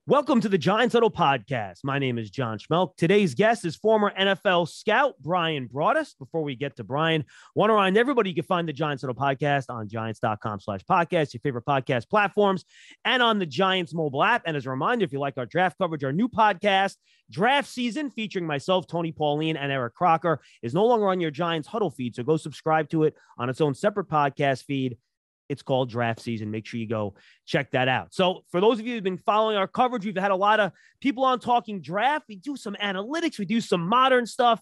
Welcome to the Giants Huddle Podcast. My name is John Schmeelk. Today's guest is former NFL Scout Bryan Broaddus. Before we get to Bryan, want to remind everybody you can find the Giants Huddle Podcast on giants.com/podcast, your favorite podcast platforms, and on the Giants mobile app. And as a reminder, if you like our draft coverage, our new podcast, Draft Season, featuring myself, Tony Pauline, and Eric Crocker, is no longer on your Giants Huddle feed. So go subscribe to it on its own separate podcast feed. It's called Draft Season. Make sure you go check that out. So for those of you who've been following our coverage, we've had a lot of people on talking draft. We do some analytics. We do some modern stuff,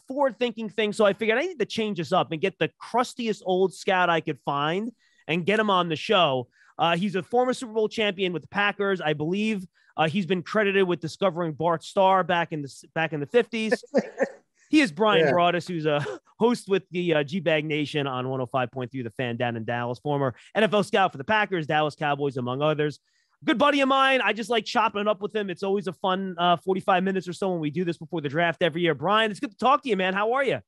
forward-thinking things. So I figured I need to change this up and get the crustiest old scout I could find and get him on the show. He's a former Super Bowl champion with the Packers. I believe he's been credited with discovering Bart Starr back in the 50s. He is Bryan Broaddus, who's a host with the G-Bag Nation on 105.3 The Fan down in Dallas, former NFL scout for the Packers, Dallas Cowboys, among others. Good buddy of mine. I just like chopping it up with him. It's always a fun 45 minutes or so when we do this before the draft every year. Bryan, it's good to talk to you, man. How are you?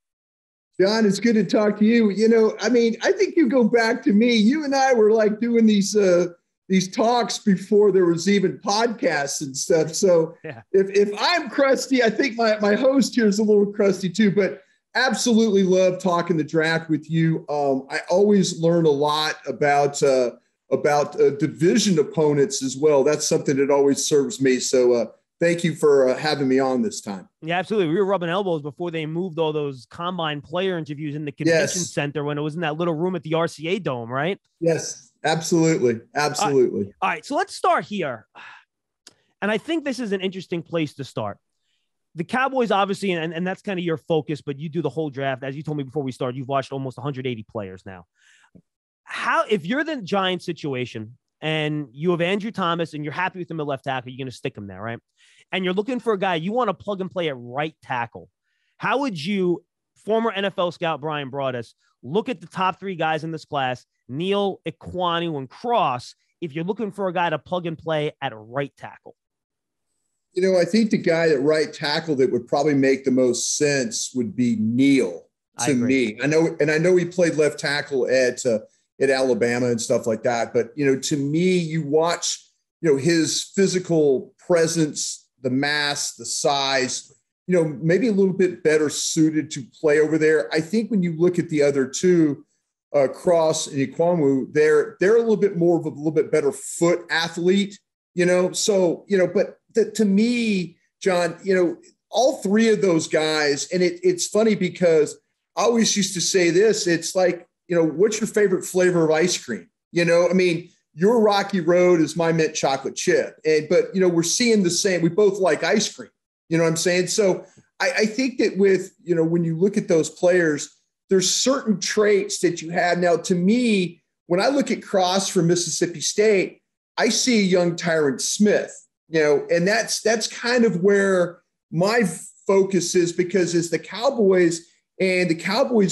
John, it's good to talk to you. I think you go back to me. You and I were like doing these talks before there was even podcasts and stuff. So if I'm crusty, I think my host here is a little crusty too, but absolutely love talking the draft with you. I always learn a lot about division opponents as well. That's something that always serves me. So thank you for having me on this time. Yeah, absolutely. We were rubbing elbows before they moved all those combine player interviews in the convention center when it was in that little room at the RCA Dome, right? Yes. Absolutely. Absolutely. All right. So let's start here. And I think this is an interesting place to start. The Cowboys, obviously, and that's kind of your focus, but you do the whole draft. As you told me before we started, you've watched almost 180 players now. If you're the Giants situation and you have Andrew Thomas and you're happy with him at left tackle, you're going to stick him there, right? And you're looking for a guy, you want to plug and play at right tackle. How would you, former NFL scout Bryan Broaddus, look at the top three guys in this class, Neal, Ekwonu, and Cross, if you're looking for a guy to plug and play at right tackle? I think the guy at right tackle that would probably make the most sense would be Neal to me. I know he played left tackle at Alabama and stuff like that. But, to me, you watch, his physical presence, the mass, the size, maybe a little bit better suited to play over there. I think when you look at the other two, Cross and Ekwonu, they're a little bit more of a little bit better foot athlete, but to me, John, all three of those guys, and it's funny because I always used to say this, it's like, what's your favorite flavor of ice cream? Your Rocky Road is my mint chocolate chip. But we're seeing the same, we both like ice cream, you know what I'm saying? So I think that with, when you look at those players, there's certain traits that you have. Now, to me, when I look at Cross from Mississippi State, I see a young Tyron Smith, and that's kind of where my focus is, because as the Cowboys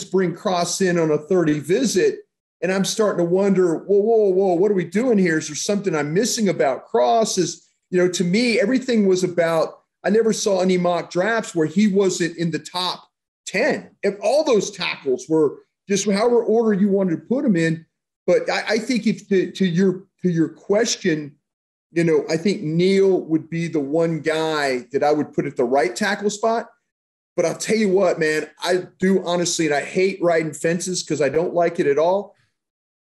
bring Cross in on a 30 visit, and I'm starting to wonder, whoa, what are we doing here? Is there something I'm missing about Cross? To me, everything was about, I never saw any mock drafts where he wasn't in the top 10. If all those tackles were just however order you wanted to put them in. But I think if to your question, I think Neal would be the one guy that I would put at the right tackle spot. But I'll tell you what, man, I do honestly, and I hate riding fences because I don't like it at all.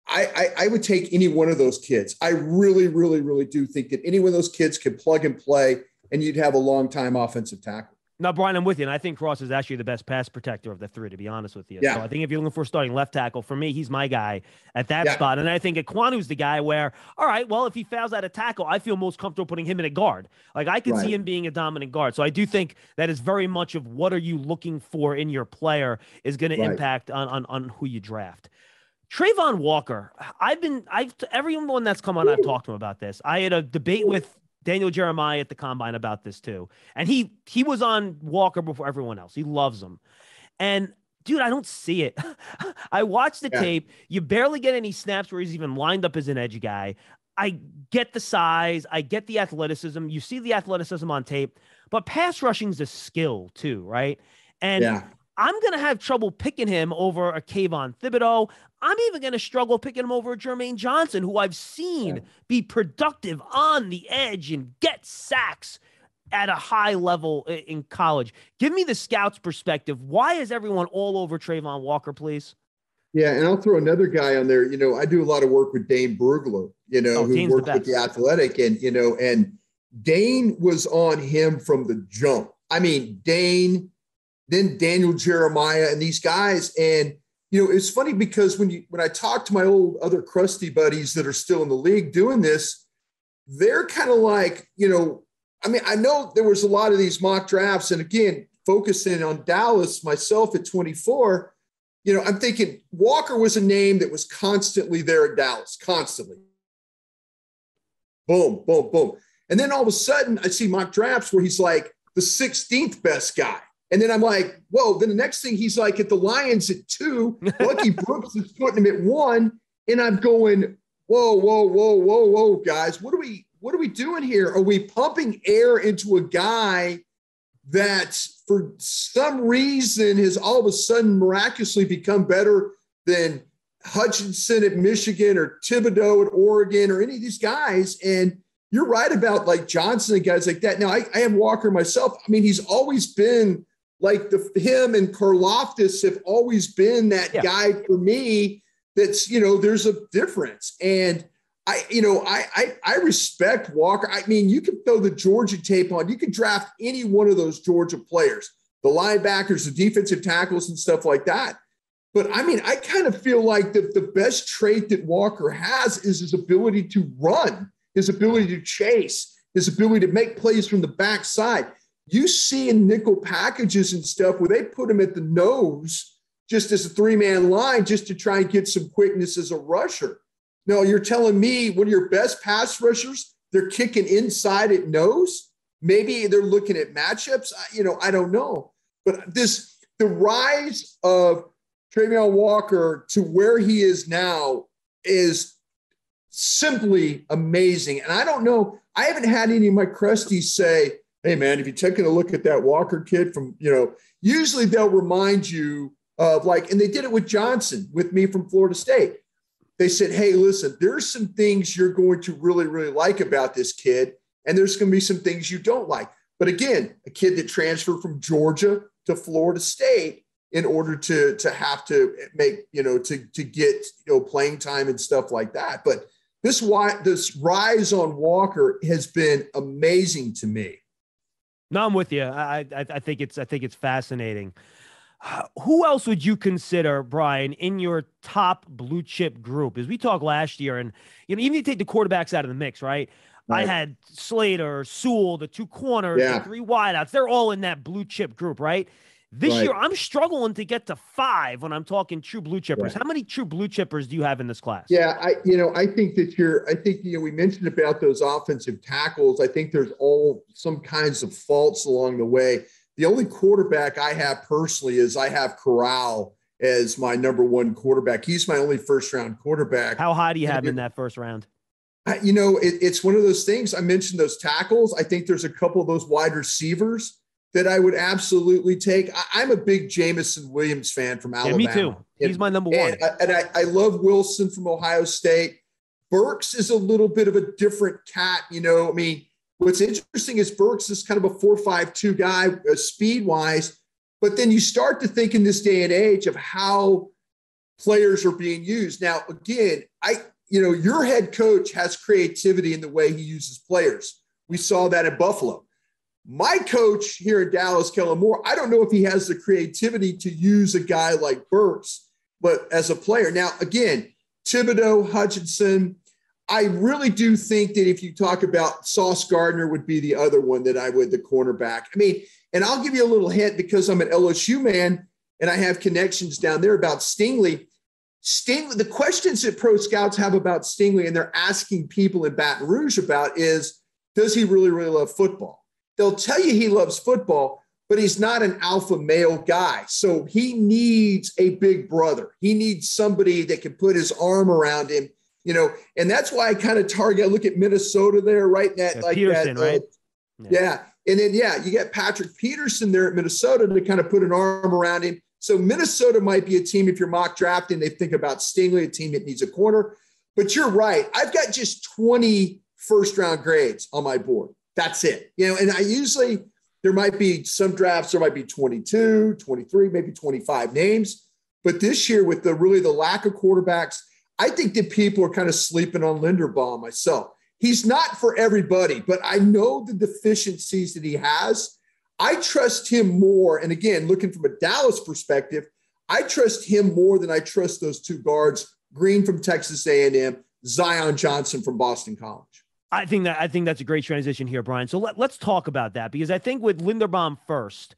I would take any one of those kids. I really, really, really do think that any one of those kids could plug and play, and you'd have a long-time offensive tackle. Now, Bryan, I'm with you, and I think Cross is actually the best pass protector of the three, to be honest with you. Yeah. So I think if you're looking for a starting left tackle, for me, he's my guy at that spot. And I think Ekwonu's the guy where, all right, well, if he fouls out a tackle, I feel most comfortable putting him in a guard. Like, I could see him being a dominant guard. So I do think that is very much of what are you looking for in your player is going to impact on who you draft. Travon Walker, everyone that's come on, I've talked to him about this. I had a debate with Daniel Jeremiah at the Combine about this too. And he was on Walker before everyone else. He loves him. And dude, I don't see it. I watched the tape. You barely get any snaps where he's even lined up as an edge guy. I get the size. I get the athleticism. You see the athleticism on tape, but pass rushing is a skill too, right? And I'm going to have trouble picking him over a Kayvon Thibodeau. I'm even going to struggle picking him over a Jermaine Johnson, who I've seen be productive on the edge and get sacks at a high level in college. Give me the scouts' perspective. Why is everyone all over Travon Walker, please? Yeah, and I'll throw another guy on there. I do a lot of work with Dane Brugler, who Dane's works with The Athletic. And Dane was on him from the jump. I mean, Dane, then Daniel Jeremiah and these guys. And, it's funny because when I talk to my old other crusty buddies that are still in the league doing this, they're kind of like, I know there was a lot of these mock drafts. And again, focusing on Dallas, myself at 24, I'm thinking Walker was a name that was constantly there at Dallas, constantly. Boom, boom, boom. And then all of a sudden I see mock drafts where he's like the 16th best guy. And then I'm like, whoa, then the next thing he's like at the Lions at 2, Lucky Brooks is putting him at 1. And I'm going, whoa, guys, what are we doing here? Are we pumping air into a guy that for some reason has all of a sudden miraculously become better than Hutchinson at Michigan or Thibodeau at Oregon or any of these guys? And you're right about like Johnson and guys like that. Now, I am Walker myself. I mean, he's always been like him and Karlaftis have always been that guy for me. That's, there's a difference. And I respect Walker. I mean, you can throw the Georgia tape on. You can draft any one of those Georgia players, the linebackers, the defensive tackles and stuff like that. But I mean, I kind of feel like the best trait that Walker has is his ability to run, his ability to chase, his ability to make plays from the backside. You see in nickel packages and stuff where they put him at the nose just as a 3-man line just to try and get some quickness as a rusher. No, you're telling me one of your best pass rushers, they're kicking inside at nose? Maybe they're looking at matchups. I don't know. But the rise of Travon Walker to where he is now is simply amazing. And I don't know. I haven't had any of my crusties say, hey, man, if you're taking a look at that Walker kid from, usually they'll remind you of and they did it with Johnson, with me from Florida State. They said, hey, listen, there's some things you're going to really, really like about this kid, and there's going to be some things you don't like. But again, a kid that transferred from Georgia to Florida State in order to have to make, to get, playing time and stuff like that. But this rise on Walker has been amazing to me. No, I'm with you. I think it's fascinating. Who else would you consider, Brian, in your top blue chip group? As we talked last year, and even if you take the quarterbacks out of the mix, right? I had Slater, Sewell, the 2 corners, the 3 wideouts. They're all in that blue chip group, right? This year, I'm struggling to get to 5 when I'm talking true blue chippers. How many true blue chippers do you have in this class? Yeah, I think that we mentioned about those offensive tackles. I think there's some kinds of faults along the way. The only quarterback I have personally is I have Corral as my number 1 quarterback. He's my only first-round quarterback. How high do you have in that first round? It's one of those things. I mentioned those tackles. I think there's a couple of those wide receivers that I would absolutely take. I'm a big Jamison Williams fan from Alabama. Yeah, me too. He's my number 1. And I love Wilson from Ohio State. Burks is a little bit of a different cat. What's interesting is Burks is kind of a 4.52 guy speed-wise, but then you start to think in this day and age of how players are being used. Now, again, your head coach has creativity in the way he uses players. We saw that at Buffalo. My coach here in Dallas, Kellen Moore, I don't know if he has the creativity to use a guy like Burks, but as a player. Now, again, Thibodeau, Hutchinson, I really do think that if you talk about Sauce Gardner would be the other one that I would, the cornerback. And I'll give you a little hint because I'm an LSU man and I have connections down there about Stingley. The questions that pro scouts have about Stingley and they're asking people in Baton Rouge about is, does he really, really love football? They'll tell you he loves football, but he's not an alpha male guy. So he needs a big brother. He needs somebody that can put his arm around him. And that's why I kind of target. I look at Minnesota there, right? Peterson, right? Yeah. And then, you get Patrick Peterson there at Minnesota to kind of put an arm around him. So Minnesota might be a team, if you're mock drafting, they think about Stingley, a team that needs a corner. But you're right. I've got just 20 first-round grades on my board. That's it. And I usually, there might be some drafts, there might be 22, 23, maybe 25 names. But this year, with the lack of quarterbacks, I think that people are kind of sleeping on Linderbaum myself. He's not for everybody, but I know the deficiencies that he has. I trust him more. And again, looking from a Dallas perspective, I trust him more than I trust those two guards, Green from Texas A&M, Zion Johnson from Boston College. I think that's a great transition here, Brian. So let's talk about that, because I think with Linderbaum first,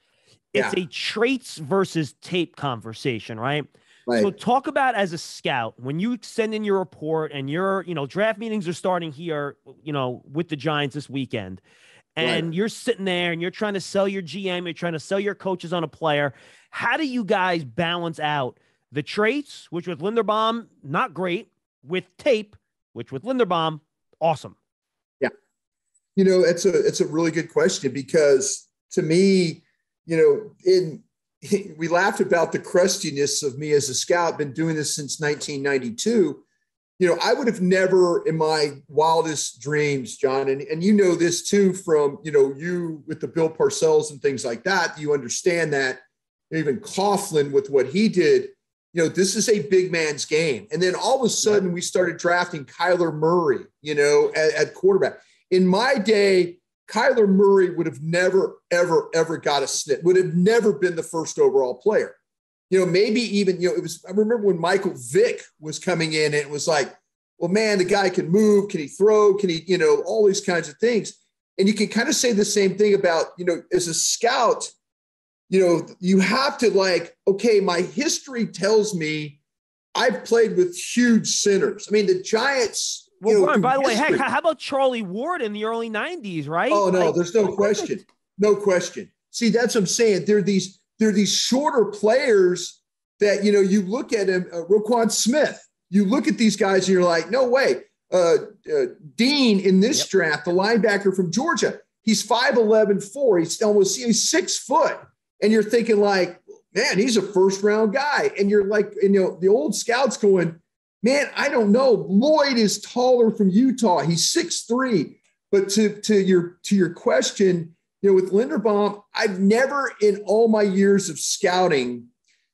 it's a traits versus tape conversation, right? Right. So talk about, as a scout, when you send in your report and your, draft meetings are starting here, with the Giants this weekend, and you're sitting there and you're trying to sell your GM, you're trying to sell your coaches on a player. How do you guys balance out the traits, which with Linderbaum, not great, with tape, which with Linderbaum, awesome? Yeah. It's a really good question, because to me, we laughed about the crustiness of me as a scout, been doing this since 1992. I would have never in my wildest dreams, John, and this too from, you with the Bill Parcells and things like that, you understand that even Coughlin with what he did, this is a big man's game. And then all of a sudden we started drafting Kyler Murray, at quarterback. In my day, Kyler Murray would have never, ever, ever got a snip, would have never been the first overall player. Maybe even, I remember when Michael Vick was coming in, and it was like, well, man, the guy can move. Can he throw? Can he, all these kinds of things. And you can kind of say the same thing about, as a scout, you have to okay, my history tells me I've played with huge centers. I mean, the Giants. Well, Brian, by the way, heck, how about Charlie Ward in the early 90s, right? Oh, no, there's no question. No question. See, that's what I'm saying. They're these shorter players that, you look at him, Roquan Smith, you look at these guys and you're like, no way. Dean in this draft, the linebacker from Georgia, he's 5'11", 4. He's 6 foot. And you're thinking like, man, he's a first round guy. And you're like, the old scouts going, man, I don't know. Lloyd is taller from Utah. He's 6'3". But to your question, with Linderbaum, I've never in all my years of scouting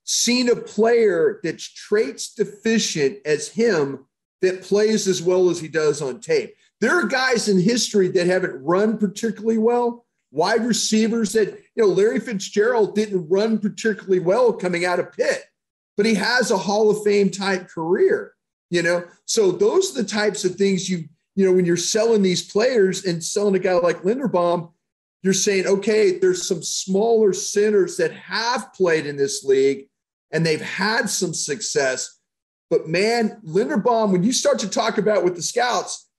seen a player that's traits deficient as him that plays as well as he does on tape. There are guys in history that haven't run particularly well. Wide receivers that, Larry Fitzgerald didn't run particularly well coming out of Pitt, but he has a Hall of Fame type career. So those are the types of things when you're selling these players and selling a guy like Linderbaum, you're saying, okay, there's some smaller centers that have played in this league and they've had some success. But man, Linderbaum, when you start to talk about with the scouts,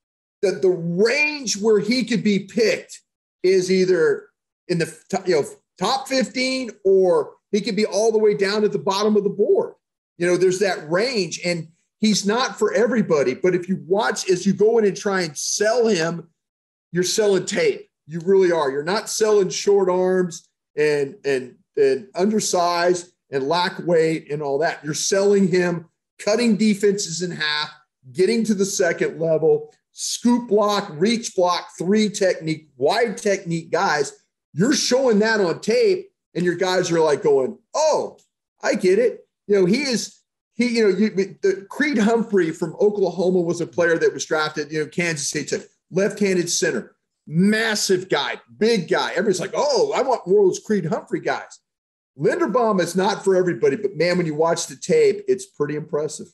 that the range where he could be picked is either in the top 15, or he could be all the way down at the bottom of the board. There's that range, and he's not for everybody. But if you watch, as you go in and try and sell him, you're selling tape. You really are. You're not selling short arms and undersized and lack weight and all that. You're selling him cutting defenses in half, getting to the second level, scoop block, reach block, 3 technique, wide technique guys. You're showing that on tape, and your guys are like going, oh, I get it. Creed Humphrey from Oklahoma was a player that was drafted, Kansas State took left-handed center, massive guy, big guy. Everybody's like, oh, I want more of those Creed Humphrey guys. Linderbaum is not for everybody, but man, when you watch the tape, it's pretty impressive.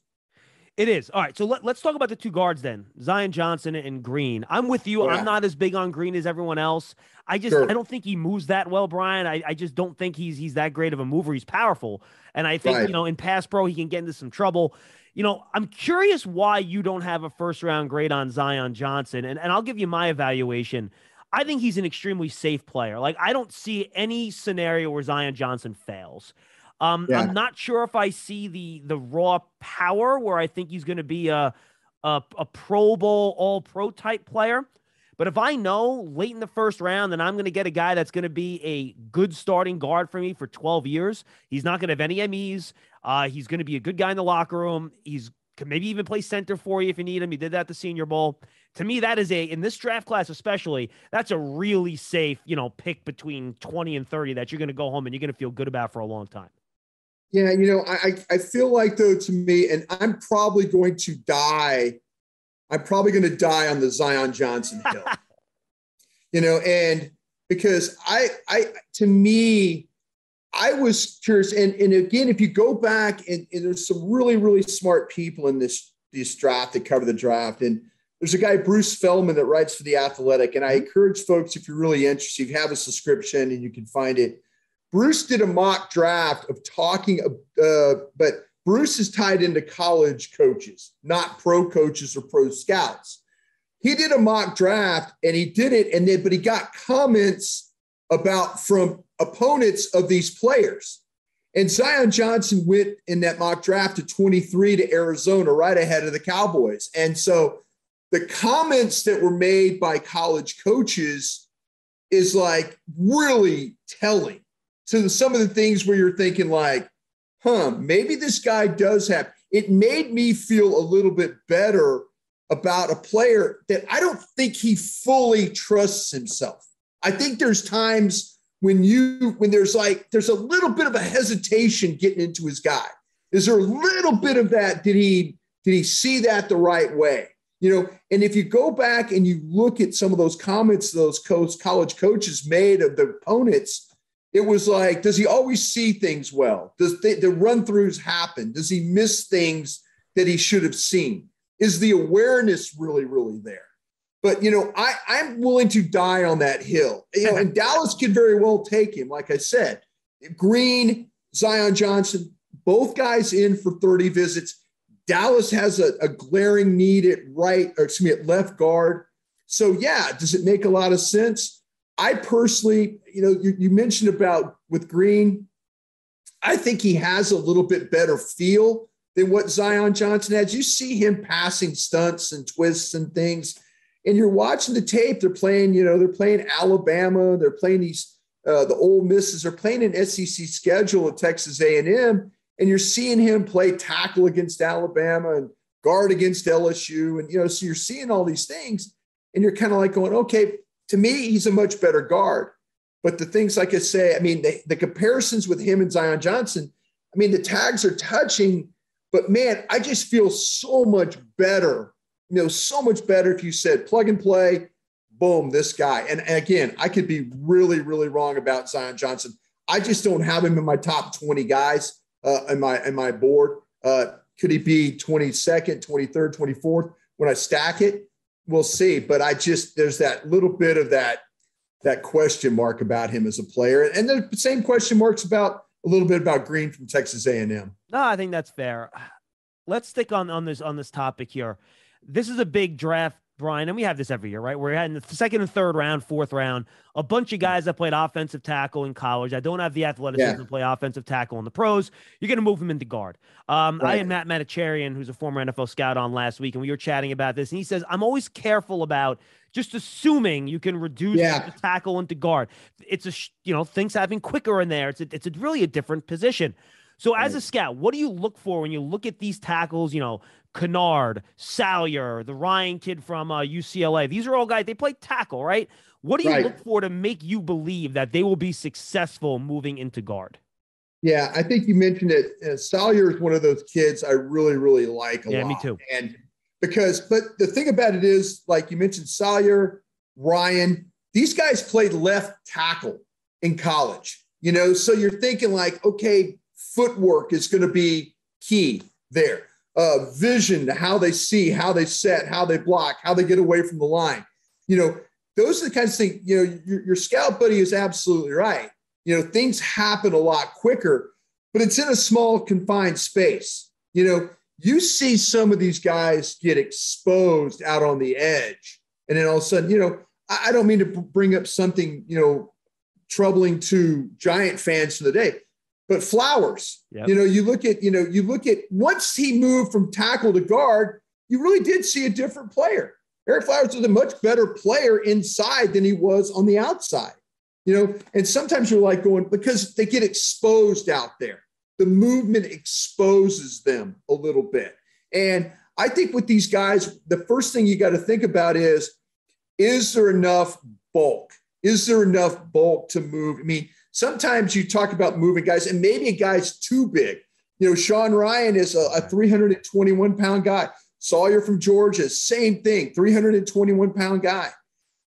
It is. All right, so let's talk about the two guards then, Zion Johnson and Green. I'm with you. Yeah. I'm not as big on Green as everyone else. I don't think he moves that well, Brian. I just don't think he's that great of a mover. He's powerful. And I think, in pass pro, he can get into some trouble. I'm curious why you don't have a first-round grade on Zion Johnson, and I'll give you my evaluation. I think he's an extremely safe player. Like, I don't see any scenario where Zion Johnson fails. I'm not sure if I see the raw power where I think he's going to be a Pro Bowl, all-pro type player. But if I know late in the first round that I'm going to get a guy that's going to be a good starting guard for me for 12 years, he's not going to have any MEs. He's going to be a good guy in the locker room. He's can maybe even play center for you if you need him. He did that at the Senior Bowl. To me, that is in this draft class especially, that's a really safe, pick between 20 and 30 that you're going to go home and you're going to feel good about for a long time. Yeah, I feel like, though, to me, and I'm probably going to die on the Zion Johnson hill. And because to me, I was curious. And again, if you go back and there's some really, really smart people in this draft that cover the draft. And there's a guy, Bruce Feldman, that writes for The Athletic. And I encourage folks, if you're really interested, if you have a subscription and you can find it. Bruce did a mock draft of talking, but Bruce is tied into college coaches, not pro coaches or pro scouts. He did a mock draft and he did it, but he got comments from opponents of these players. And Zion Johnson went in that mock draft to 23 to Arizona, right ahead of the Cowboys. And so the comments that were made by college coaches is like really telling. So some of the things where you're thinking like, maybe this guy does have, it made me feel a little bit better about a player that I don't think he fully trusts himself. I think there's times when there's a little bit of a hesitation getting into his guy. Is there a little bit of that? Did he see that the right way? And if you go back and you look at some of those comments those college coaches made of the opponents, it was like, does he always see things well? Does the run-throughs happen? Does he miss things that he should have seen? Is the awareness really, really there? But, I'm willing to die on that hill. And Dallas could very well take him. Like I said, Green, Zion Johnson, both guys in for 30 visits. Dallas has a glaring need at left guard. So, yeah, does it make a lot of sense? I personally, you mentioned about with Green, I think he has a little bit better feel than what Zion Johnson has. You see him passing stunts and twists and things, and you're watching the tape. They're playing, they're playing Alabama. They're playing the Ole Misses. They're playing an SEC schedule at Texas A&M, and you're seeing him play tackle against Alabama and guard against LSU. And, so you're seeing all these things, and you're kind of like going, okay, to me, he's a much better guard. But the things, like I say, the comparisons with him and Zion Johnson, the tags are touching, but man, I just feel so much better, so much better if you said plug and play, boom, this guy. And again, I could be really, really wrong about Zion Johnson. I just don't have him in my top 20 guys in my board. Could he be 22nd, 23rd, 24th when I stack it? We'll see, but there's that little bit of that question mark about him as a player, and the same question marks a little bit about Green from Texas A&M. No, I think that's fair. Let's stick on this topic here. This is a big draft, Brian, and we have this every year, right? We're in the second and third round, fourth round, a bunch of guys that played offensive tackle in college. I don't have the athleticism to play offensive tackle in the pros. You're going to move them into guard. Right. I had Matt Manicherian, who's a former NFL scout, on last week, and we were chatting about this, and he says, I'm always careful about just assuming you can reduce the tackle into guard. It's things happen quicker in there. It's really a different position. So as a scout, what do you look for when you look at these tackles, Kennard, Salyer, the Ryan kid from UCLA? These are all guys, they play tackle, right? What do you look for to make you believe that they will be successful moving into guard? Yeah, I think you mentioned it. Salyer is one of those kids I really, really like a lot. Yeah, me too. And but the thing about it is, like you mentioned, Salyer, Ryan, these guys played left tackle in college, so you're thinking like, okay, footwork is going to be key there. Vision, how they see, how they set, how they block, how they get away from the line. Those are the kinds of things, your scout buddy is absolutely right. Things happen a lot quicker, but it's in a small confined space. You see some of these guys get exposed out on the edge. And then all of a sudden, I don't mean to bring up something, troubling to Giant fans today, but Flowers, you look at once he moved from tackle to guard, you really did see a different player. Eric Flowers was a much better player inside than he was on the outside, and sometimes you're like going, because they get exposed out there. The movement exposes them a little bit. And I think with these guys, the first thing you got to think about is there enough bulk? Is there enough bulk to move? I mean, sometimes you talk about moving guys, and maybe a guy's too big. Sean Ryan is a 321-pound guy. Sawyer from Georgia, same thing, 321-pound guy.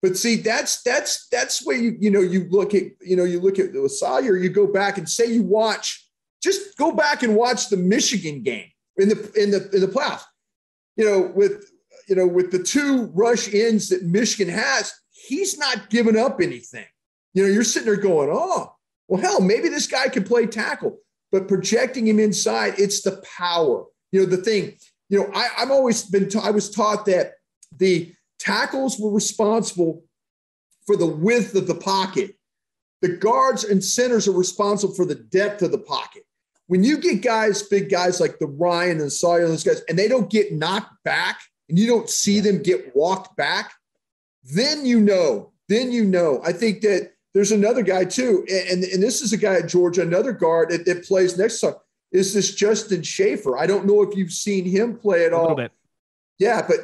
But see, that's where you look at Sawyer. You go back and say just go back and watch the Michigan game in the playoffs. With the two rush ends that Michigan has, he's not giving up anything. You're sitting there going, oh, well, hell, maybe this guy can play tackle. But projecting him inside, it's the power. The thing. I was taught that the tackles were responsible for the width of the pocket. The guards and centers are responsible for the depth of the pocket. When you get big guys like the Ryan and Sawyer and those guys, and they don't get knocked back, and you don't see them get walked back, then you know. I think that there's another guy too, and this is a guy at Georgia, another guard that plays next to him, is this Justin Schaefer. I don't know if you've seen him play at all. A little bit. Yeah, but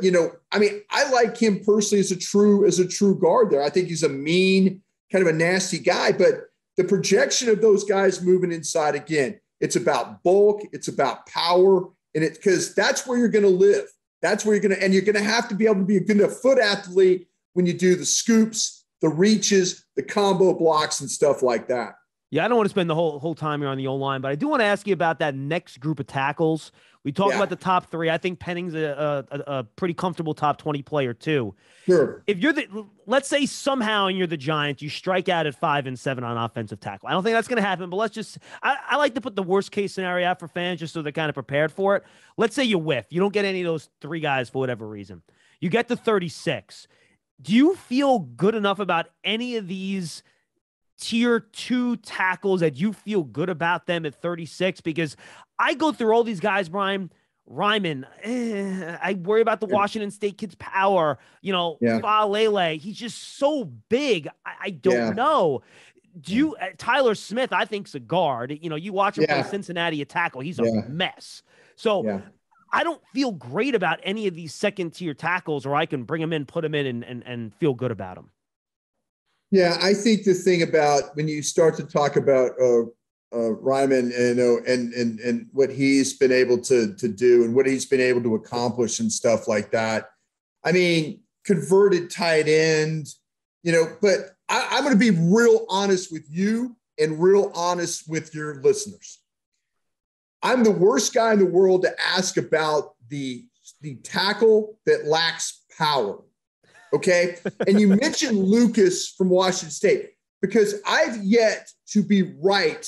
I like him personally as a true guard there. I think he's a mean, kind of a nasty guy, but the projection of those guys moving inside, again, it's about bulk, it's about power, and because that's where you're going to live. That's where you're going to have to be able to be a good enough foot athlete when you do the scoops, the reaches, the combo blocks, and stuff like that. Yeah, I don't want to spend the whole time here on the O-line, but I do want to ask you about that next group of tackles. We talked about the top three. I think Penning's a pretty comfortable top 20 player too. Sure. If you're let's say somehow and you're the Giants, you strike out at 5 and 7 on offensive tackle. I don't think that's going to happen, but I like to put the worst case scenario out for fans just so they're kind of prepared for it. Let's say you whiff. You don't get any of those three guys for whatever reason. You get to 36. Do you feel good enough about any of these tier 2 tackles that you feel good about them at 36? Because I go through all these guys, Brian. Ryman, I worry about the Washington State kid's power. Falele, he's just so big. I don't know. Do you Tyler Smith, I think, is a guard. You watch him play Cincinnati at tackle. He's a mess. So I don't feel great about any of these second-tier tackles, or I can bring them in, put them in, and feel good about them. Yeah, I think the thing about when you start to talk about Ryman, and what he's been able to do and what he's been able to accomplish and stuff like that. I mean, converted tight end, but I'm going to be real honest with you and real honest with your listeners. I'm the worst guy in the world to ask about the tackle that lacks power. Okay. And you mentioned Lucas from Washington State, because I've yet to be right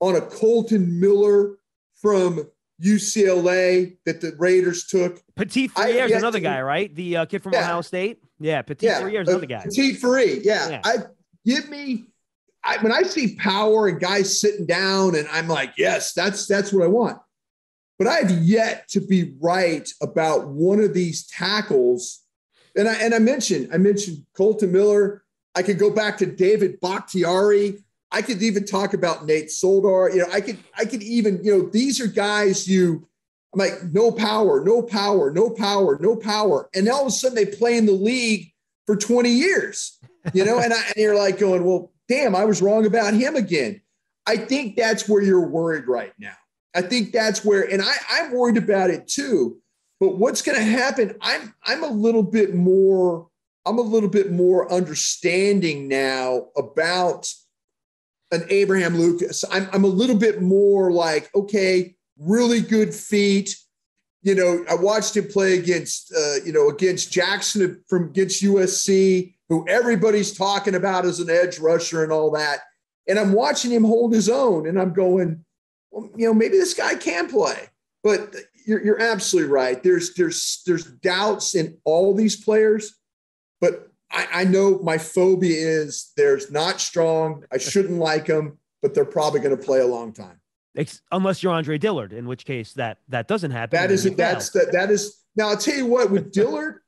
on a Colton Miller from UCLA that the Raiders took. Petit Ferrier is another guy, right? The kid from Ohio State. Yeah. Petit Ferrier is another guy. Petit Ferrier. Yeah. When I see power and guys sitting down, and I'm like, yes, that's what I want. But I've yet to be right about one of these tackles. And I mentioned Colton Miller. I could go back to David Bakhtiari. I could even talk about Nate Soldar. I could even, these are guys I'm like, no power. And all of a sudden they play in the league for 20 years, and you're like going, well, damn, I was wrong about him again. I think that's where you're worried right now. I think that's where, and I'm worried about it too. But what's going to happen? I'm a little bit more understanding now about an Abraham Lucas. I'm a little bit more like, okay, really good feet. I watched him play against Jackson against USC, who everybody's talking about as an edge rusher and all that. And I'm watching him hold his own, and I'm going, well, maybe this guy can play. But you're absolutely right. There's doubts in all these players, but I know my phobia is there's not strong. I shouldn't like them, but they're probably going to play a long time. Unless you're Andre Dillard, in which case that doesn't happen. That is now. I'll tell you what, with Dillard,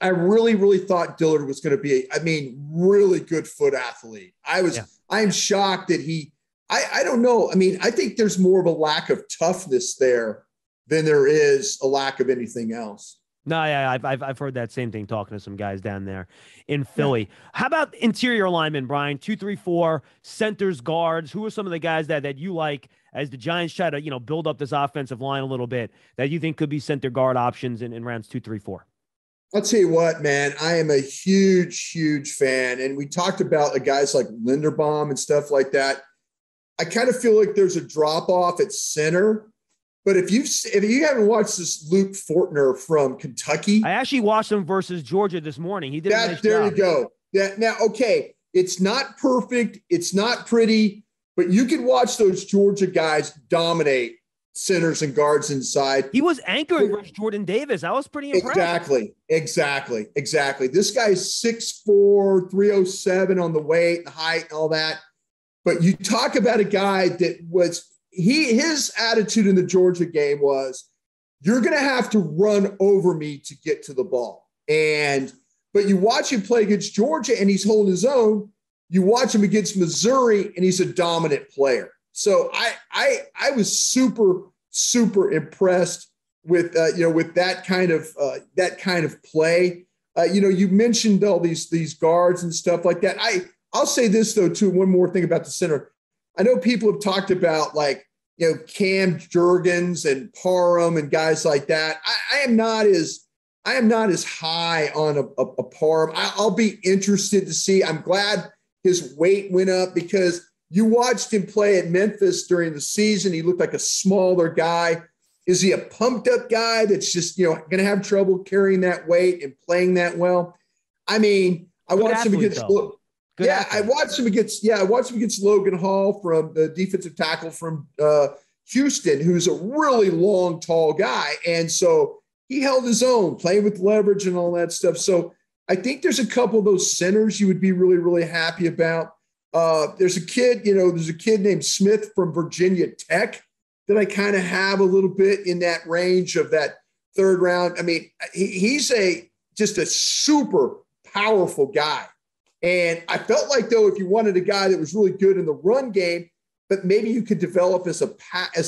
I really, really thought Dillard was going to be, really good foot athlete. I'm shocked that I don't know. I mean, I think there's more of a lack of toughness there than there is a lack of anything else. No, yeah, I've heard that same thing talking to some guys down there in Philly. Yeah. How about interior linemen, Brian? 2, 3, 4 centers, guards. Who are some of the guys that you like as the Giants try to build up this offensive line a little bit that you think could be center guard options in rounds 2, 3, 4? I'll tell you what, man. I am a huge, huge fan, and we talked about the guys like Linderbaum and stuff like that. I kind of feel like there's a drop off at center. But if you haven't watched this Luke Fortner from Kentucky, I actually watched him versus Georgia this morning. He did a nice there job. You go. Now, okay, it's not perfect, it's not pretty, but you can watch those Georgia guys dominate centers and guards inside. He was anchoring versus Jordan Davis. I was pretty impressed. Exactly. This guy's 6'4", 307 on the weight, the height, and all that. But you talk about a guy that was. His attitude in the Georgia game was, you're going to have to run over me to get to the ball. But you watch him play against Georgia and he's holding his own. You watch him against Missouri and he's a dominant player. So I was super, super impressed with that kind of play. You mentioned all these guards and stuff like that. I'll say this though too. One more thing about the center. I know people have talked about Cam Jurgens and Parham and guys like that. I am not as high on a Parham. I'll be interested to see. I'm glad his weight went up because you watched him play at Memphis during the season. He looked like a smaller guy. Is he a pumped up guy that's just going to have trouble carrying that weight and playing that well? I mean, I watched him against. I watched him against Logan Hall from the defensive tackle from Houston, who's a really long, tall guy. And so he held his own, playing with leverage and all that stuff. So I think there's a couple of those centers you would be really, really happy about. There's a kid named Smith from Virginia Tech that I kind of have a little bit in that range of that third round. I mean, he's just a super powerful guy. And I felt like, though, if you wanted a guy that was really good in the run game, but maybe you could develop as a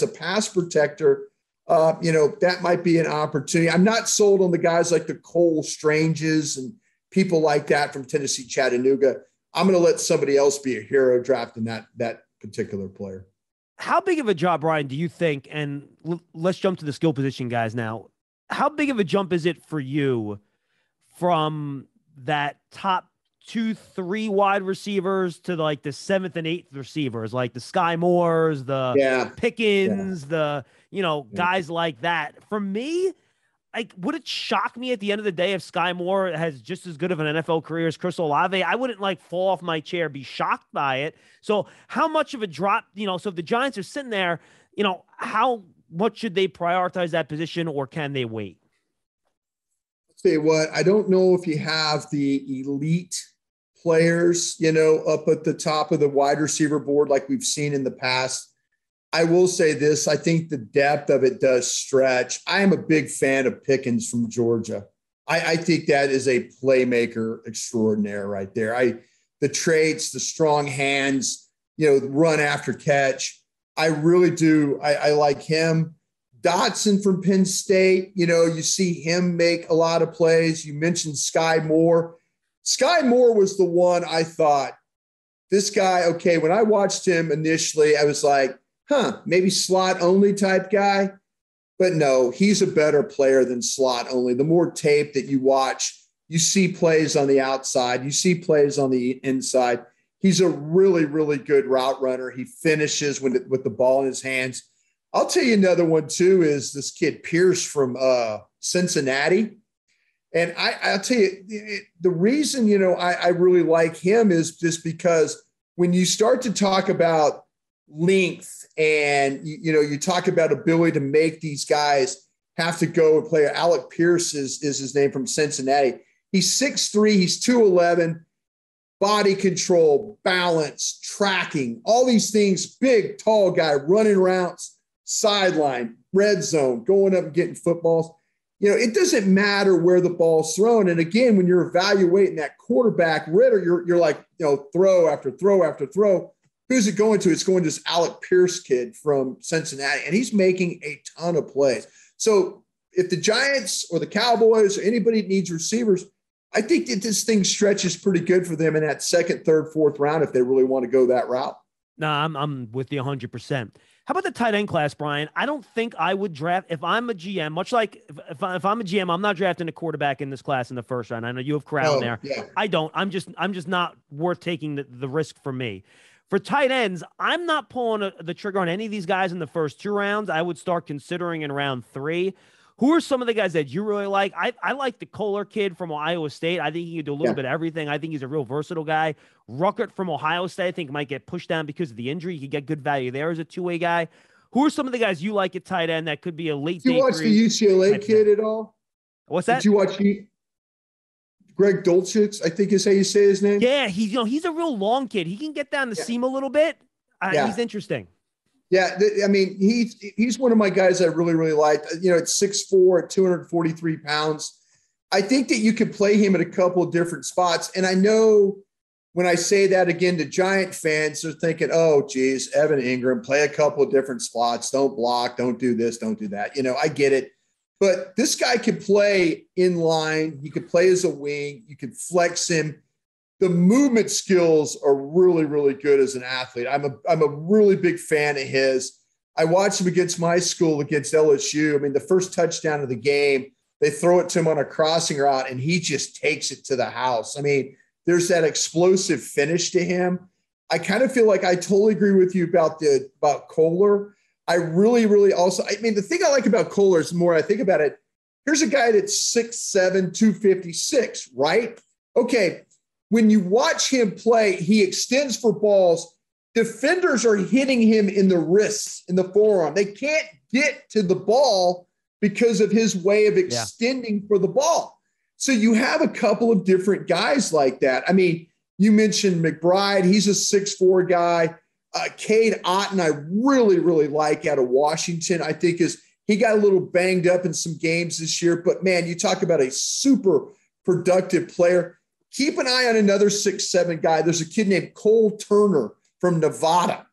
pass protector, that might be an opportunity. I'm not sold on the guys like the Cole Stranges and people like that from Tennessee, Chattanooga. I'm going to let somebody else be a hero drafting that particular player. How big of a job, Brian, do you think, and let's jump to the skill position guys now, how big of a jump is it for you from that top 2, 3 wide receivers to the 7th and 8th receivers, like the Sky Moores, the Pickens, guys like that? For me, would it shock me at the end of the day if Sky Moore has just as good of an NFL career as Chris Olave? I wouldn't fall off my chair, be shocked by it. So how much of a drop, so if the Giants are sitting there, how much should they prioritize that position, or can they wait? Tell you what, I don't know if you have the elite players, up at the top of the wide receiver board like we've seen in the past. I will say this. I think the depth of it does stretch. I am a big fan of Pickens from Georgia. I think that is a playmaker extraordinaire right there. The traits, the strong hands, run after catch. I really do. I like him. Dotson from Penn State, you see him make a lot of plays. You mentioned Sky Moore. Sky Moore was the one I thought, this guy, okay, when I watched him initially, I was like, maybe slot only type guy. But no, he's a better player than slot only. The more tape that you watch, you see plays on the outside, you see plays on the inside. He's a really, really good route runner. He finishes with the ball in his hands. I'll tell you another one too, is this kid Pierce from Cincinnati. And I'll tell you, the reason, I really like him is just because when you start to talk about length and, you talk about ability to make these guys have to go and play. Alec Pierce is his name, from Cincinnati. He's 6'3", he's 211, body control, balance, tracking, all these things, big, tall guy running routes, sideline, red zone, going up and getting footballs. it doesn't matter where the ball's thrown. And again, when you're evaluating that quarterback, Ritter, you're like, throw after throw after throw. Who's it going to? It's going to this Alec Pierce kid from Cincinnati, and he's making a ton of plays. So if the Giants or the Cowboys or anybody needs receivers, I think that this thing stretches pretty good for them in that second, third, fourth round if they really want to go that route. No, I'm with you 100%. How about the tight end class, Brian? I don't think I would draft if I'm a GM, much like if I'm a GM, I'm not drafting a quarterback in this class in the first round. I know you have Corral in there. Yeah. I don't. I'm just not worth taking the risk for me. For tight ends, I'm not pulling the trigger on any of these guys in the first 2 rounds. I would start considering in round 3. Who are some of the guys that you really like? I like the Kolar kid from Iowa State. I think he can do a little bit of everything. I think he's a real versatile guy. Ruckert from Ohio State, I think might get pushed down because of the injury. You could get good value there as a 2-way guy. Who are some of the guys you like at tight end that could be a late day? Did you watch the UCLA kid at all? What's that? Did you watch Greg Dulcich, I think is how you say his name? Yeah, he's a real long kid. He can get down the seam a little bit. He's interesting. Yeah, I mean, he's one of my guys I really, really like. At 6'4", at 243 pounds. I think that you could play him at a couple of different spots. And I know when I say that again to Giant fans, they're thinking, oh, geez, Evan Ingram, play a couple of different spots. Don't block. Don't do this. Don't do that. I get it. But this guy could play in line. He could play as a wing. You could flex him. The movement skills are really, really good as an athlete. I'm a really big fan of his. I watched him against my school against LSU. I mean, the first touchdown of the game, they throw it to him on a crossing route, and he just takes it to the house. I mean, there's that explosive finish to him. I kind of feel like I totally agree with you about Kolar. I really, really also, I mean, the thing I like about Kolar is the more I think about it, here's a guy that's 6'7", 256, right? Okay. When you watch him play, he extends for balls. Defenders are hitting him in the wrists, in the forearm. They can't get to the ball because of his way of extending for the ball. So you have a couple of different guys like that. I mean, you mentioned McBride. He's a 6'4" guy. Cade Otton, I really, really like out of Washington. I think he got a little banged up in some games this year. But, man, you talk about a super productive player. Keep an eye on another 6'7" guy. There's a kid named Cole Turner from Nevada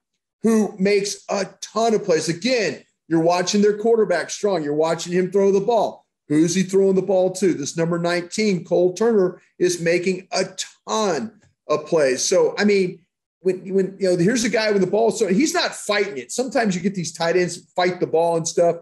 who makes a ton of plays. Again, you're watching their quarterback strong. You're watching him throw the ball. Who's he throwing the ball to? This number 19, Cole Turner, is making a ton of plays. So, I mean, when here's a guy with the ball, so he's not fighting it. Sometimes you get these tight ends fight the ball and stuff.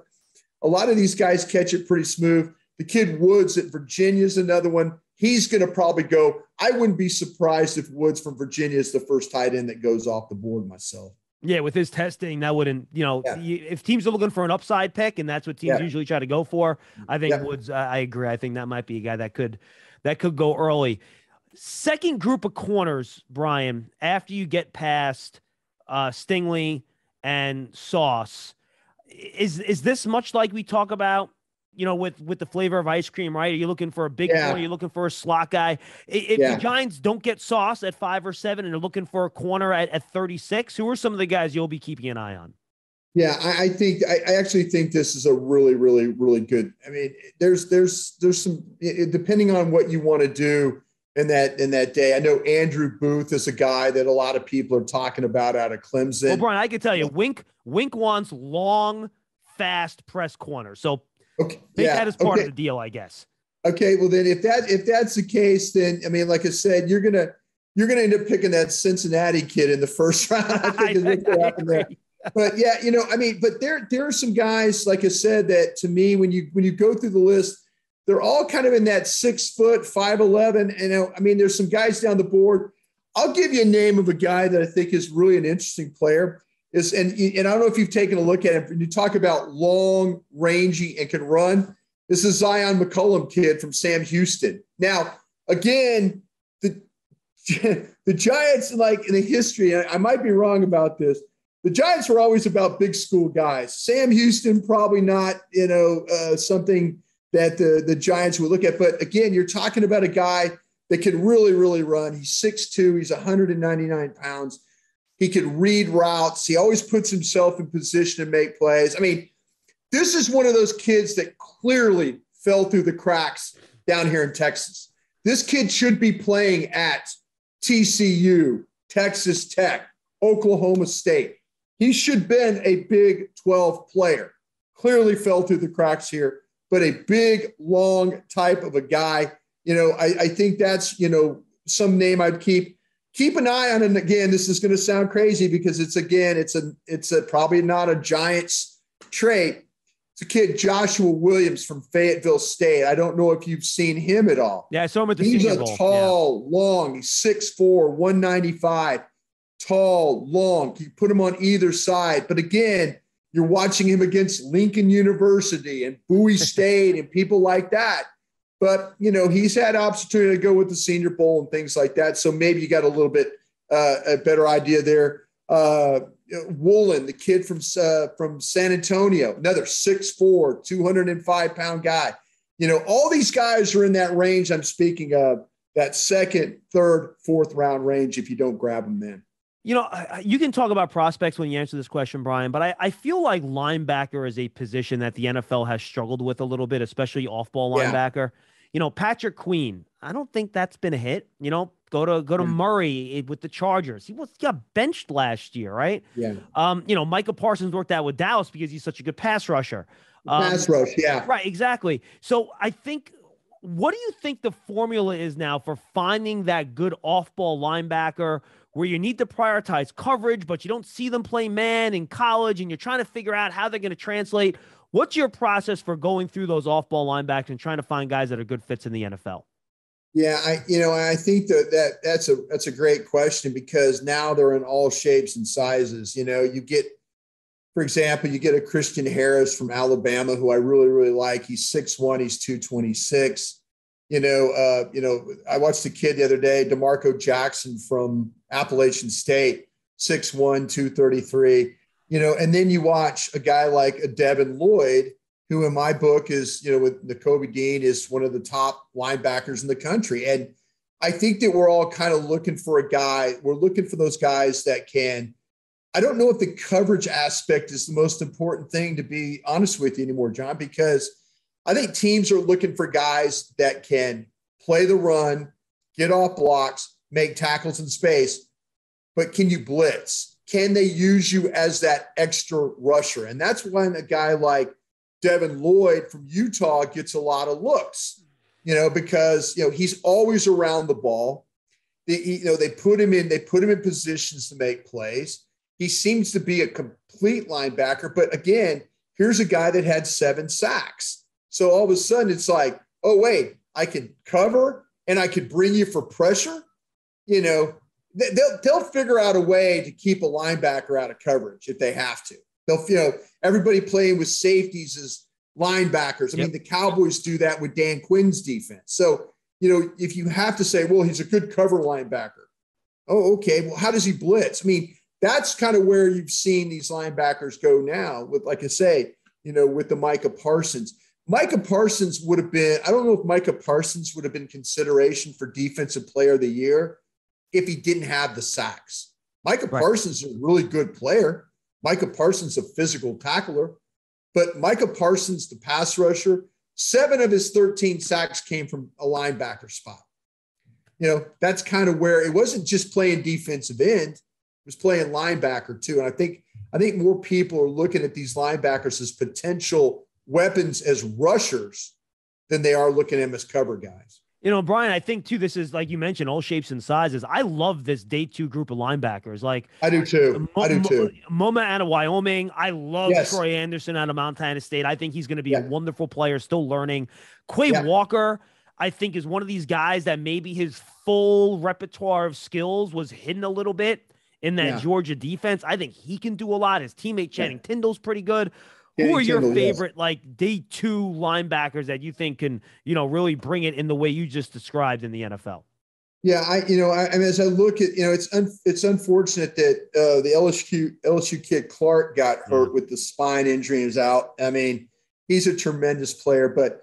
A lot of these guys catch it pretty smooth. The kid Woods at Virginia is another one. He's going to probably go. I wouldn't be surprised if Woods from Virginia is the first tight end that goes off the board myself. Yeah, with his testing, that wouldn't, if teams are looking for an upside pick, and that's what teams usually try to go for, I think Woods, I agree. I think that might be a guy that could go early. Second group of corners, Brian, after you get past Stingley and Sauce, is this much like we talk about, with the flavor of ice cream, right? Are you looking for a big corner? Are you looking for a slot guy? If the Giants don't get Sauce at 5 or 7 and they're looking for a corner at 36, who are some of the guys you'll be keeping an eye on? Yeah, I actually think this is a really, really, really good. I mean, there's some, depending on what you want to do in that day. I know Andrew Booth is a guy that a lot of people are talking about out of Clemson. Well, Brian, I can tell you, Wink wants long, fast press corner. So take that as part of the deal, I guess. Okay, well then if that's the case, then I mean, like I said, you're gonna end up picking that Cincinnati kid in the first round. I think is what happened there. But yeah, I mean, but there are some guys, like I said, that to me, when you go through the list, they're all kind of in that 6 foot, 5'11". And I mean, there's some guys down the board. I'll give you a name of a guy that I think is really an interesting player. And I don't know if you've taken a look at him. When you talk about long, rangy, and can run, this is Zion McCollum kid from Sam Houston. Now, again, the Giants, like in the history, I might be wrong about this, the Giants were always about big school guys. Sam Houston, probably not, something that the Giants would look at. But again, you're talking about a guy that can really, really run. He's 6'2". He's 199 pounds. He can read routes. He always puts himself in position to make plays. I mean, this is one of those kids that clearly fell through the cracks down here in Texas. This kid should be playing at TCU, Texas Tech, Oklahoma State. He should have been a Big 12 player. Clearly fell through the cracks here, but a big, long type of a guy. I think that's, some name I'd keep an eye on. And again, this is going to sound crazy because it's probably not a Giants trait. It's a kid, Joshua Williams from Fayetteville State. I don't know if you've seen him at all. Yeah, I saw him at the He's Senior a Bowl. tall, long. He's 6'4", 195. Tall, long. You put him on either side. But again, you're watching him against Lincoln University and Bowie State and people like that. But, he's had opportunity to go with the Senior Bowl and things like that. So maybe you got a little bit a better idea there. Woolen, the kid from San Antonio, another 6'4", 205-pound guy. All these guys are in that range I'm speaking of, that second, third, fourth round range if you don't grab them then. You can talk about prospects when you answer this question, Brian, but I feel like linebacker is a position that the NFL has struggled with a little bit, especially off-ball linebacker. Patrick Queen, I don't think that's been a hit. Go to Murray with the Chargers. He got benched last year, right? Yeah. Micah Parsons worked out with Dallas because he's such a good pass rusher. Pass rush, yeah. Right, exactly. So I think, what do you think the formula is now for finding that good off-ball linebacker where you need to prioritize coverage, but you don't see them play man in college and you're trying to figure out how they're going to translate? What's your process for going through those off-ball linebackers and trying to find guys that are good fits in the NFL? Yeah, I think that's a great question because now they're in all shapes and sizes. You get, for example, a Christian Harris from Alabama, who I really, really like. He's 6'1", he's 226. I watched a kid the other day, DeMarco Jackson from Appalachian State, 6'1", 233. And then you watch a guy like a Devin Lloyd, who in my book is, with Nakobe Dean, is one of the top linebackers in the country. And I think that we're all kind of looking for a guy. We're looking for those guys that can. I don't know if the coverage aspect is the most important thing, to be honest with you anymore, John, because I think teams are looking for guys that can play the run, get off blocks, make tackles in space, but can you blitz? Can they use you as that extra rusher? And that's when a guy like Devin Lloyd from Utah gets a lot of looks, because, he's always around the ball. They put him in positions to make plays. He seems to be a complete linebacker. But again, here's a guy that had 7 sacks. So all of a sudden it's like, oh, wait, I can cover and I could bring you for pressure. They'll figure out a way to keep a linebacker out of coverage if they have to. They'll, everybody playing with safeties as linebackers. I mean, the Cowboys do that with Dan Quinn's defense. So, if you have to say, well, he's a good cover linebacker. Oh, okay. Well, how does he blitz? I mean, that's kind of where you've seen these linebackers go now with, like I say, with the Micah Parsons. Micah Parsons would have been, I don't know if Micah Parsons would have been consideration for Defensive Player of the Year if he didn't have the sacks. Micah Parsons is a really good player. Micah Parsons, a physical tackler. But Micah Parsons, the pass rusher, 7 of his 13 sacks came from a linebacker spot. That's kind of where it wasn't just playing defensive end, it was playing linebacker too. And I think more people are looking at these linebackers as potential weapons as rushers than they are looking at them as cover guys. Brian, I think too, this is, like you mentioned, all shapes and sizes. I love this day 2 group of linebackers. Like I do too. Moma out of Wyoming. I love Troy Anderson out of Montana State. I think he's going to be a wonderful player, still learning. Quay Walker, I think, is one of these guys that maybe his full repertoire of skills was hidden a little bit in that Georgia defense. I think he can do a lot. His teammate Channing Tindall's pretty good. Who are your favorite, like, day 2 linebackers that you think can, really bring it in the way you just described in the NFL? Yeah, I mean, as I look at, it's unfortunate that the LSU kid Clark got hurt with the spine injury and is out. I mean, he's a tremendous player, but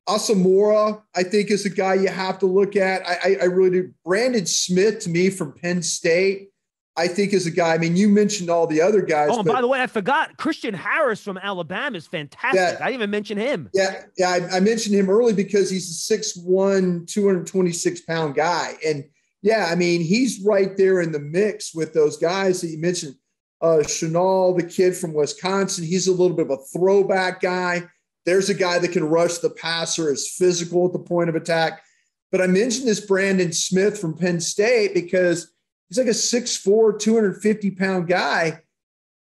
Asamoah, I think, is a guy you have to look at. I really do. Brandon Smith, to me, from Penn State, I think is a guy. I mean, you mentioned all the other guys. Oh, and by the way, I forgot Christian Harris from Alabama is fantastic. I didn't even mention him. Yeah, I mentioned him early because he's a 6'1", 226-pound guy. And, yeah, I mean, he's right there in the mix with those guys that you mentioned. Chenal, the kid from Wisconsin, he's a little bit of a throwback guy. There's a guy that can rush the passer, is physical at the point of attack. But I mentioned this Brandon Smith from Penn State because he's like a 6'4", 250-pound guy,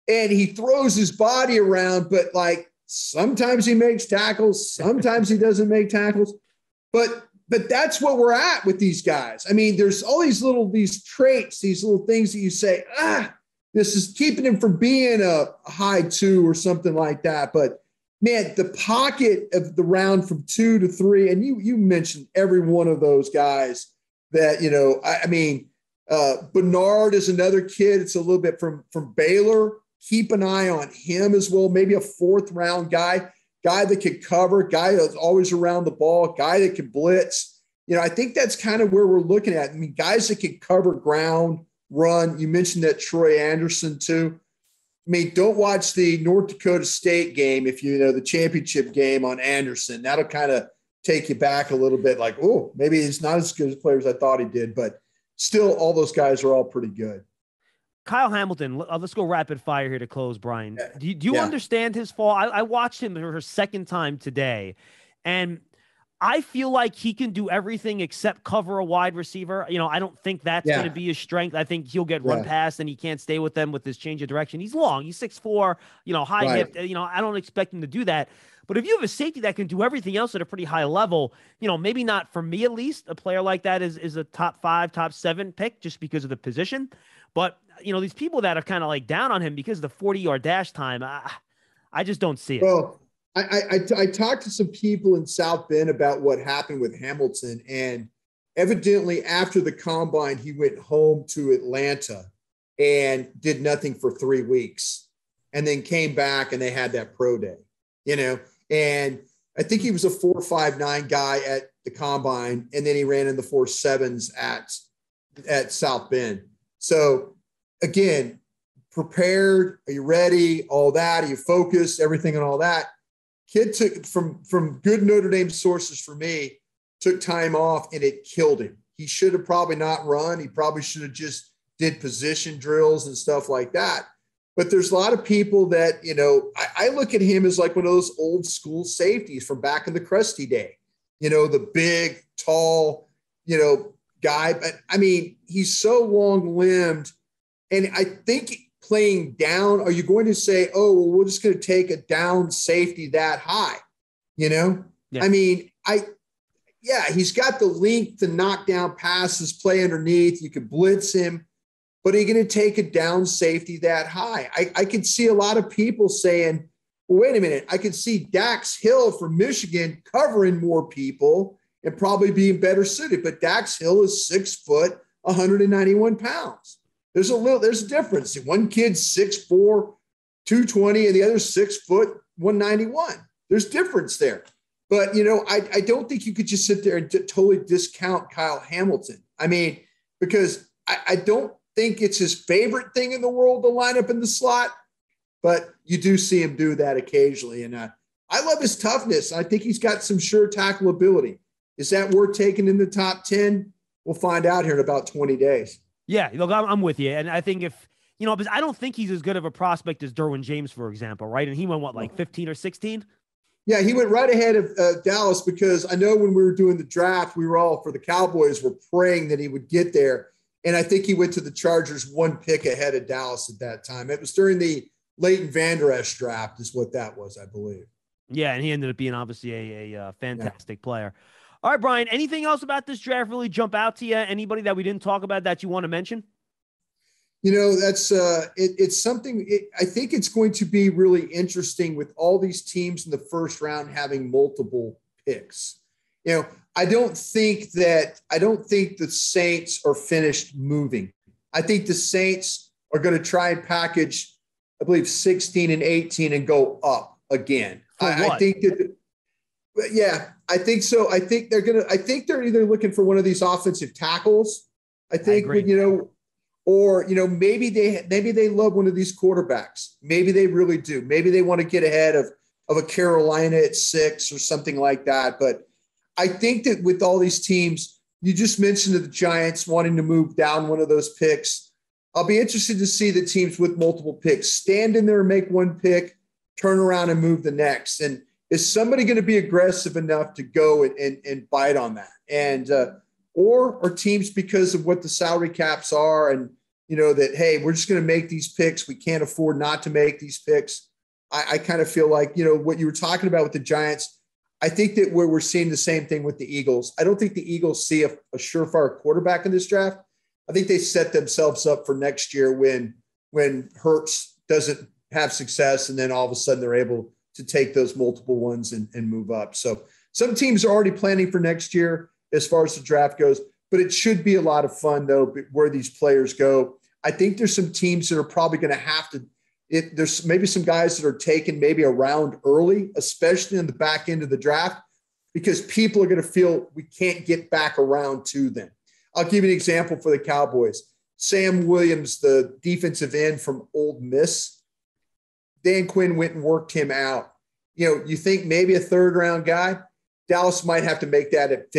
and he throws his body around, but like sometimes he makes tackles, sometimes he doesn't make tackles. But that's what we're at with these guys. I mean, there's all these traits, these little things that you say, this is keeping him from being a high 2 or something like that. But man, the pocket of the round from 2 to 3, and you mentioned every one of those guys that, I mean, Bernard is another kid. It's a little bit from Baylor. Keep an eye on him as well. Maybe a 4th round guy that can cover, guy that's always around the ball, guy that can blitz. I think that's kind of where we're looking at. I mean, guys that can cover ground, run. You mentioned that Troy Anderson too. I mean, don't watch the North Dakota State game if you know the championship game on Anderson. That'll kind of take you back a little bit like, oh, maybe he's not as good as players I thought he did, but still all those guys are all pretty good. Kyle Hamilton, let's go rapid fire here to close, Brian. Do you understand his fall? I watched him for her second time today, and I feel like he can do everything except cover a wide receiver. I don't think that's going to be his strength. I think he'll get run past and he can't stay with them with his change of direction. He's long. He's 6'4", high hip. I don't expect him to do that. But if you have a safety that can do everything else at a pretty high level, maybe not for me at least, a player like that is a top 5, top 7 pick just because of the position. But, these people that are kind of like down on him because of the 40-yard dash time, I just don't see it. Well, I talked to some people in South Bend about what happened with Hamilton, and evidently after the combine, he went home to Atlanta and did nothing for 3 weeks and then came back and they had that pro day, and I think he was a 4.59 guy at the combine, and then he ran in the 4.7s at South Bend. So again, prepared, are you ready? All that, are you focused, everything and all that. Kid took from good Notre Dame sources for me, took time off and it killed him. He should have probably not run. He probably should have just did position drills and stuff like that. But there's a lot of people that, I look at him as like one of those old school safeties from back in the Crusty day, the big, tall, guy. But I mean, he's so long limbed. And I think playing down, are you going to say, oh, well, we're just going to take a down safety that high? Yeah. I mean, he's got the length to knock down passes, play underneath. You can blitz him, but are you going to take a down safety that high? I could see a lot of people saying, well, wait a minute. I could see Dax Hill from Michigan covering more people and probably being better suited, but Dax Hill is 6 foot, 191 pounds. There's a difference. One kid's 6'4", 220, and the other's 6 foot, 191. There's difference there. But, I don't think you could just sit there and totally discount Kyle Hamilton. I mean, because I don't think it's his favorite thing in the world to line up in the slot, but you do see him do that occasionally. And I love his toughness. I think he's got some sure tackle ability. Is that worth taking in the top 10? We'll find out here in about 20 days. Yeah, look, I'm with you. And I think because I don't think he's as good of a prospect as Derwin James, for example, right? And he went, like 15 or 16? Yeah, he went right ahead of Dallas because I know when we were doing the draft, we were all for the Cowboys were praying that he would get there. And I think he went to the Chargers 1 pick ahead of Dallas at that time. It was during the Leighton Vander Esch draft is what that was, I believe. Yeah, and he ended up being obviously a fantastic player. All right, Brian, anything else about this draft really jump out to you? Anybody that we didn't talk about that you want to mention? That's it's something I think it's going to be really interesting with all these teams in the first round having multiple picks. I don't think the Saints are finished moving. I think the Saints are going to try and package, I believe, 16 and 18 and go up again. I think that. Yeah, I think so. I think they're either looking for one of these offensive tackles. I think Or, maybe they love one of these quarterbacks. Maybe they really do. Maybe they want to get ahead of a Carolina at 6 or something like that. But I think that with all these teams, you just mentioned the Giants wanting to move down one of those picks. I'll be interested to see the teams with multiple picks stand in there and make one pick, turn around and move the next. And is somebody going to be aggressive enough to go and bite on that? And or are teams, because of what the salary caps are and, that, hey, we're just going to make these picks. We can't afford not to make these picks. I kind of feel like, what you were talking about with the Giants, I think that we're seeing the same thing with the Eagles. I don't think the Eagles see a surefire quarterback in this draft. I think they set themselves up for next year when Hurts doesn't have success, and then all of a sudden they're able to take those multiple ones and move up. So some teams are already planning for next year as far as the draft goes, but it should be a lot of fun, though, where these players go. I think there's some teams that are probably going to have to there's maybe some guys that are taken maybe around early, especially in the back end of the draft, because people are going to feel we can't get back around to them. I'll give you an example for the Cowboys. Sam Williams, the defensive end from Ole Miss, Dan Quinn went and worked him out. You think maybe a third-round guy? Dallas might have to make that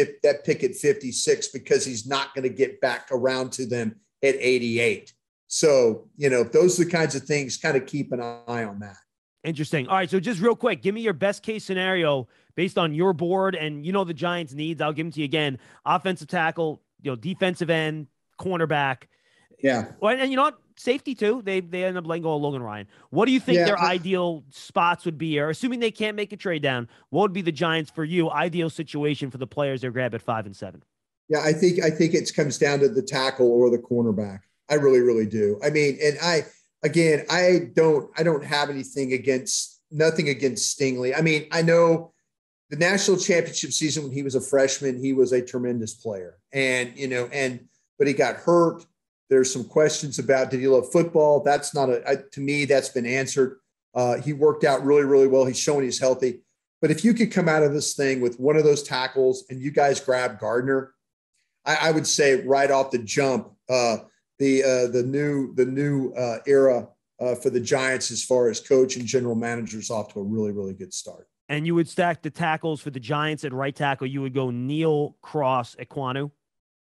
pick at 56 because he's not going to get back around to them at 88. So, those are the kinds of things, kind of keep an eye on that. Interesting. All right, so just real quick, give me your best case scenario based on your board and the Giants' needs. I'll give them to you again. Offensive tackle, defensive end, cornerback. Yeah. Well, and you know what? Safety too. They end up letting go of Logan Ryan. What do you think their ideal spots would be? Or assuming they can't make a trade down, what would be the Giants, for you, ideal situation for the players they grab at 5 and 7? Yeah, I think it comes down to the tackle or the cornerback. I really, really do. I mean, and I don't have nothing against Stingley. I mean, I know the national championship season when he was a freshman, he was a tremendous player, and but he got hurt. There's some questions about, did he love football? That's not to me, that's been answered. He worked out really, really well. He's showing he's healthy. But if you could come out of this thing with one of those tackles and you guys grab Gardner, I would say right off the jump, the new era for the Giants as far as coach and general managers off to a really, really good start. And you would stack the tackles for the Giants at right tackle. You would go Neal, Cross, Ekwonu.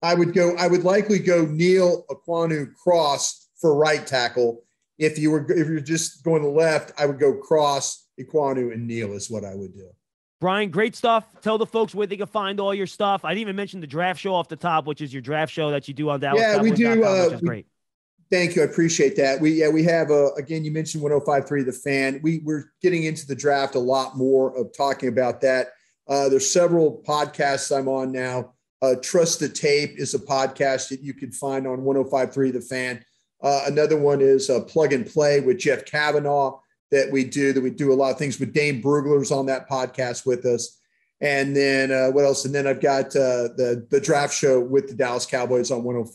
I would likely go Neal, Ekwonu, Cross for right tackle. If you're just going to left, I would go Cross, Ekwonu, and Neal is what I would do. Brian, great stuff. Tell the folks where they can find all your stuff. I didn't even mention the draft show off the top, which is your draft show that you do on Dallas. Yeah, we do. Which is great. Thank you. I appreciate that. We have again, you mentioned 105.3 The Fan. We're getting into the draft a lot more of talking about that. There's several podcasts I'm on now. Trust the Tape is a podcast that you can find on 105.3 The Fan. Another one is Plug and Play with Jeff Kavanaugh that we do a lot of things with Dane Brugler's on that podcast with us. And then what else? And then I've got the draft show with the Dallas Cowboys on on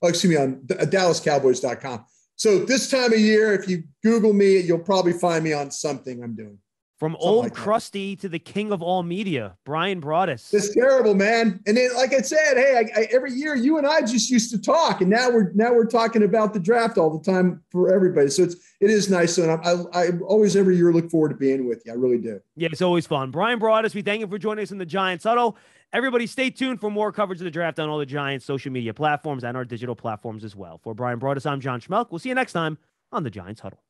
DallasCowboys.com. So this time of year, if you Google me, you'll probably find me on something I'm doing. From old crusty to the king of all media, Bryan Broaddus. It's terrible, man. And then, like I said, hey, every year you and I just used to talk, and now we're talking about the draft all the time for everybody. So it is nice. And I always every year look forward to being with you. I really do. Yeah, it's always fun. Bryan Broaddus, we thank you for joining us in the Giants Huddle. Everybody, stay tuned for more coverage of the draft on all the Giants social media platforms and our digital platforms as well. For Bryan Broaddus, I'm John Schmeelk. We'll see you next time on the Giants Huddle.